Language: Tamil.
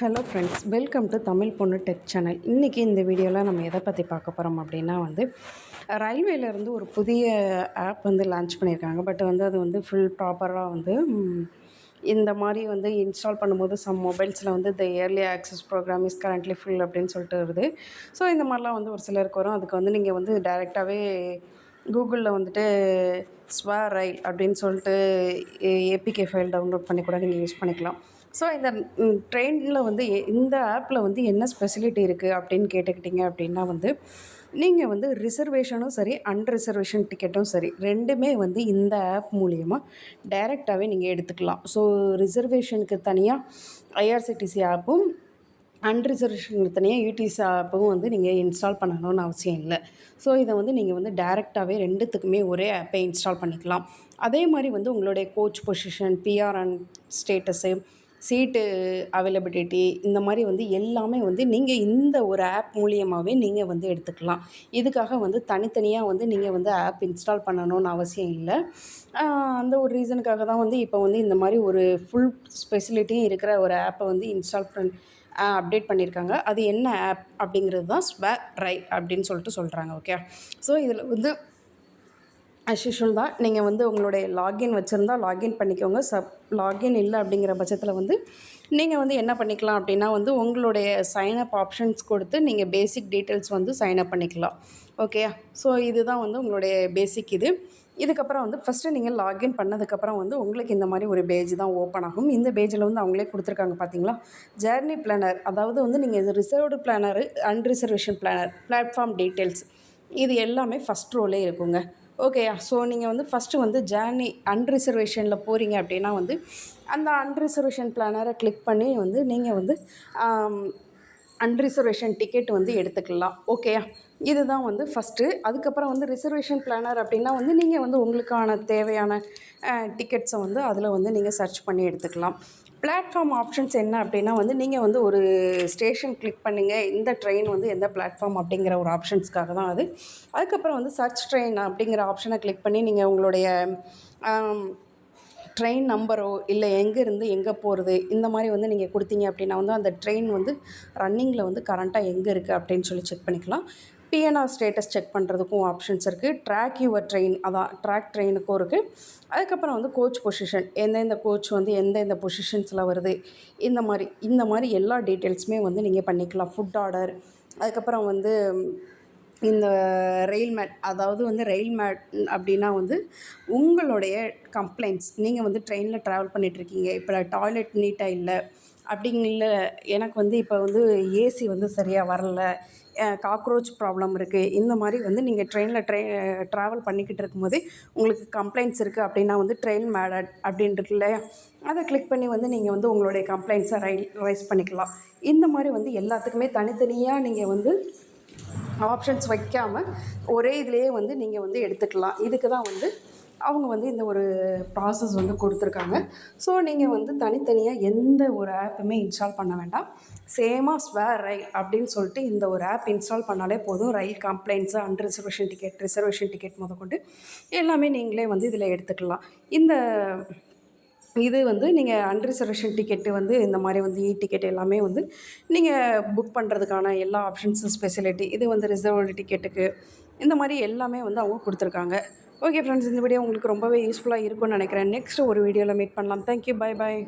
Hello friends, welcome to Tamil பொண்ணு டெக் சேனல். இன்றைக்கி இந்த வீடியோவில் நம்ம எதை பற்றி பார்க்க போகிறோம் அப்படின்னா ரயில்வேலேருந்து ஒரு புதிய ஆப் லான்ச் பண்ணியிருக்காங்க. பட் அது ஃபுல் ப்ராப்பராக இந்த மாதிரி இன்ஸ்டால் பண்ணும்போது சம் மொபைல்ஸில் the early access program is currently full அப்படின்னு சொல்லிட்டு வருது. ஸோ இந்த மாதிரிலாம் ஒரு சிலருக்கு வரும். அதுக்கு நீங்கள் டைரெக்டாகவே கூகுளில் ரயில் அப்படின்னு சொல்லிட்டு ஏபிகே ஃபைல் டவுன்லோட் பண்ணி கூட நீங்கள் யூஸ் பண்ணிக்கலாம். ஸோ இந்த ட்ரெயினில் இந்த ஆப்பில் என்ன ஸ்பெசிலிட்டி இருக்குது அப்படின்னு கேட்டுக்கிட்டிங்க அப்படின்னா நீங்கள் ரிசர்வேஷனும் சரி, அன்ரிசர்வேஷன் டிக்கெட்டும் சரி, ரெண்டுமே இந்த ஆப் மூலிமா டைரெக்டாகவே நீங்கள் எடுத்துக்கலாம். ஸோ ரிசர்வேஷனுக்கு தனியாக ஐஆர்சிடிசி ஆப்பும், அன்ரிசர்வேஷனுக்கு தனியாக யூடிசி ஆப்பும் நீங்கள் இன்ஸ்டால் பண்ணணும்னு அவசியம் இல்லை. ஸோ இதை நீங்கள் டைரெக்டாகவே ரெண்டுத்துக்குமே ஒரே ஆப்பை இன்ஸ்டால் பண்ணிக்கலாம். அதே மாதிரி உங்களுடைய coach position, PR and status, seat availability, இந்த மாதிரி எல்லாமே நீங்கள் இந்த ஒரு ஆப் மூலியமாகவே நீங்கள் எடுத்துக்கலாம். இதுக்காக தனித்தனியாக நீங்கள் ஆப் இன்ஸ்டால் பண்ணணும்னு அவசியம் இல்லை. அந்த ஒரு ரீசனுக்காக தான் இப்போ இந்த மாதிரி ஒரு ஃபுல் ஸ்பெசிலிட்டியும் இருக்கிற ஒரு ஆப்பை இன்ஸ்டால் அப்டேட் பண்ணியிருக்காங்க. அது என்ன ஆப் அப்படிங்கிறது தான் ரயில் அப்படின்னு சொல்கிறாங்க. ஓகே, ஸோ இதில் அஸ் யூஷுவல் தான். நீங்கள் உங்களுடைய லாகின் வச்சுருந்தா லாகின் பண்ணிக்கோங்க. லாகின் இல்லை அப்படிங்கிற பட்சத்தில் நீங்கள் என்ன பண்ணிக்கலாம் அப்படின்னா உங்களுடைய சைனப் ஆப்ஷன்ஸ் கொடுத்து நீங்கள் பேசிக் டீட்டெயில்ஸ் சைனப் பண்ணிக்கலாம். ஓகே, ஸோ இதுதான் உங்களுடைய பேசிக். இதுக்கப்புறம் ஃபஸ்ட்டு நீங்கள் லாகின் பண்ணதுக்கப்புறம் உங்களுக்கு இந்த மாதிரி ஒரு பேஜ் தான் ஓப்பன் ஆகும். இந்த பேஜில் அவங்களே கொடுத்துருக்காங்க பார்த்தீங்களா, ஜேர்னி பிளானர். அதாவது நீங்கள் reserved planner, அன்ரிசர்வேஷன் planar, platform details, இது எல்லாமே ஃபஸ்ட் ரோலே இருக்குங்க. ஓகேயா, ஸோ நீங்கள் ஃபஸ்ட்டு ஜேர்னி அன்ரிசர்வேஷனில் போகிறீங்க அப்படின்னா அந்த அன்ரிசர்வேஷன் பிளானரை கிளிக் பண்ணி நீங்கள் அன்ரிசர்வேஷன் டிக்கெட் எடுத்துக்கலாம். ஓகேயா, இதுதான் ஃபஸ்ட்டு. அதுக்கப்புறம் ரிசர்வேஷன் பிளானர் அப்படின்னா நீங்கள் உங்களுக்கான தேவையான டிக்கெட்ஸை அதில் நீங்கள் சர்ச் பண்ணி எடுத்துக்கலாம். பிளாட்ஃபார்ம் ஆப்ஷன்ஸ் என்ன அப்படின்னா நீங்கள் ஒரு ஸ்டேஷன் கிளிக் பண்ணிங்க, இந்த ட்ரெயின் எந்த பிளாட்ஃபார்ம் அப்படிங்கிற ஒரு ஆப்ஷன்ஸ்க்காக தான் அது. அதுக்கப்புறம் சர்ச் ட்ரெயின் அப்படிங்கிற ஆப்ஷனை கிளிக் பண்ணி நீங்கள் உங்களுடைய ட்ரெயின் நம்பரோ இல்லை எங்கேருந்து எங்கே போகிறது இந்த மாதிரி நீங்கள் கொடுத்தீங்க அப்படின்னா அந்த ட்ரெயின் ரன்னிங்கில் கரண்ட்டாக எங்கே இருக்குது அப்படின்னு சொல்லி செக் பண்ணிக்கலாம். பிஎன்ஆர் ஸ்டேட்டஸ் செக் பண்ணுறதுக்கும் ஆப்ஷன்ஸ் இருக்குது. ட்ராக் யுவர் ட்ரெயின், அதான் ட்ராக் ட்ரெயினுக்கும் இருக்குது. அதுக்கப்புறம் கோச் பொசிஷன், எந்தெந்த கோச் எந்தெந்த பொசிஷன்ஸில் வருது, இந்த மாதிரி எல்லா டீட்டெயில்ஸுமே நீங்கள் பண்ணிக்கலாம். ஃபுட் ஆர்டர், அதுக்கப்புறம் இந்த ரெயில் மேட், அதாவது ரெயில் மேட் அப்படின்னா உங்களுடைய கம்ப்ளைண்ட்ஸ். நீங்கள் ட்ரெயினில் ட்ராவல் பண்ணிகிட்ருக்கீங்க, இப்போ டாய்லெட் நீட்டாக இல்லை அப்படிங்கல, எனக்கு இப்போ ஏசி சரியாக வரல, காக்ரோச் ப்ராப்ளம் இருக்குது, இந்த மாதிரி நீங்கள் ட்ரெயினில் ட்ராவல் பண்ணிக்கிட்டு இருக்கும்போதே உங்களுக்கு கம்ப்ளைண்ட்ஸ் இருக்குது அப்படின்னா ட்ரெயின் மேட் அப்படின்ட்டு இல்லையா, அதை கிளிக் பண்ணி நீங்கள் உங்களுடைய கம்ப்ளைண்ட்ஸை ரைஸ் பண்ணிக்கலாம். இந்த மாதிரி எல்லாத்துக்குமே தனித்தனியாக நீங்கள் ஆப்ஷன்ஸ் வைக்காமல் ஒரே இதிலேயே நீங்கள் எடுத்துக்கலாம். இதுக்கு தான் அவங்க இந்த ஒரு ப்ராசஸ் கொடுத்துருக்காங்க. ஸோ நீங்கள் தனித்தனியாக எந்த ஒரு ஆப்புமே இன்ஸ்டால் பண்ண வேண்டாம். சேமாக ரயில் அப்படின்னு சொல்லிட்டு இந்த ஒரு ஆப் இன்ஸ்டால் பண்ணாலே போதும். Rail complaints, unreservation ticket, reservation ticket முதற்கொண்டு எல்லாமே நீங்களே இதில் எடுத்துக்கலாம். இந்த இது நீங்கள் அன்ரிசர்வேஷன் டிக்கெட்டு இந்த மாதிரி இ டிக்கெட் எல்லாமே நீங்கள் புக் பண்ணுறதுக்கான எல்லா ஆப்ஷன்ஸும் ஸ்பெசிலிட்டி, இது ரிசர்வ்டு டிக்கெட்டுக்கு, இந்த மாதிரி எல்லாமே அவங்க கொடுத்துருக்காங்க. ஓகே ஃப்ரெண்ட்ஸ், இந்த வீடியோ உங்களுக்கு ரொம்பவே யூஸ்ஃபுல்லாக இருக்கும்னு நினைக்கிறேன். நெக்ஸ்ட்டு ஒரு வீடியோவில் மீட் பண்ணலாம். Thank you, bye bye.